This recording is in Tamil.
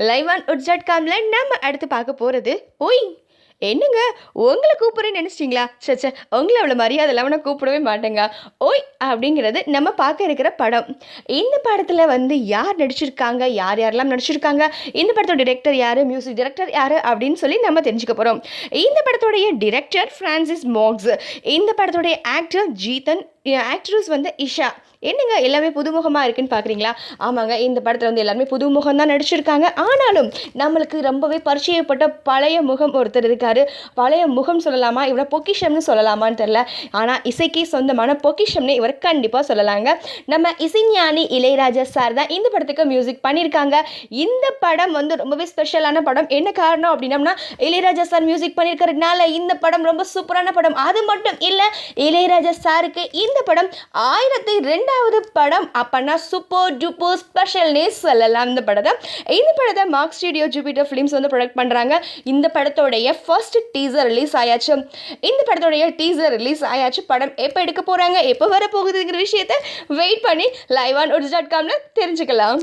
லைவ் ஆன் உட்ஸ்.காம்ல நம்ம அடுத்து பார்க்க போகிறது ஓய் என்னங்க உங்களை கூப்பிட்றேன்னு நினச்சிட்டிங்களா? சே உங்களை அவ்வளோ மரியாதை இல்லாமல் நான் கூப்பிடவே மாட்டேங்க. ஓய் அப்படிங்கிறது நம்ம பார்க்க இருக்கிற படம். இந்த படத்தில் வந்து யார் நடிச்சிருக்காங்க, யார் யாரெல்லாம் நடிச்சிருக்காங்க, இந்த படத்தோட டிரெக்டர் யார், மியூசிக் டைரக்டர் யார் அப்படின்னு சொல்லி நம்ம தெரிஞ்சுக்க போகிறோம். இந்த படத்தோடைய டிரெக்டர் ஃப்ரான்சிஸ் மார்க்ஸ், இந்த படத்தோடைய ஆக்டர் ஜீதன், ஆக்ட்ரஸ் வந்து இஷா. என்னங்க எல்லாமே புதுமுகமாக இருக்குன்னு பார்க்குறீங்களா? ஆமாங்க, இந்த படத்தில் வந்து எல்லாருமே புதுமுகம் தான் நடிச்சிருக்காங்க. ஆனாலும் நம்மளுக்கு ரொம்பவே பரிச்சயப்பட்ட பழைய முகம் ஒருத்தர் இருக்கார். பழைய முகம் சொல்லலாமா, இவரை பொக்கிஷம்னு சொல்லலாமான்னு தெரில. ஆனால் இசைக்கு சொந்தமான பொக்கிஷம்னு இவர் கண்டிப்பாக சொல்லலாங்க. நம்ம இசைஞானி இளையராஜா சார் தான் இந்த படத்துக்கு மியூசிக் பண்ணியிருக்காங்க. இந்த படம் வந்து ரொம்பவே ஸ்பெஷலான படம். என்ன காரணம் அப்படின்னம்னா, இளையராஜா சார் மியூசிக் பண்ணியிருக்கிறதுனால இந்த படம் ரொம்ப சூப்பரான படம். அது மட்டும் இல்லை, இளையராஜா சாருக்கு இந்த படம் 1002வது படம். அப்பன்னா சூப்பர் டூப்பர் ஸ்பெஷல்னே சொல்லலாம். இந்த படத்தை மார்க் ஸ்டுடியோ ஜூபிட்டர் ஃபிலிம்ஸ் வந்து ப்ரொடக்ட் பண்ணுறாங்க. இந்த படத்தோடைய ஃபர்ஸ்ட் டீசர் ரிலீஸ் ஆயாச்சு. படம் எப்போ எடுக்க போகிறாங்க, எப்போ வர போகுதுங்கிற விஷயத்தை வெயிட் பண்ணி லைவ் ஆன் உட்ஸ்.காம்ல தெரிஞ்சுக்கலாம்.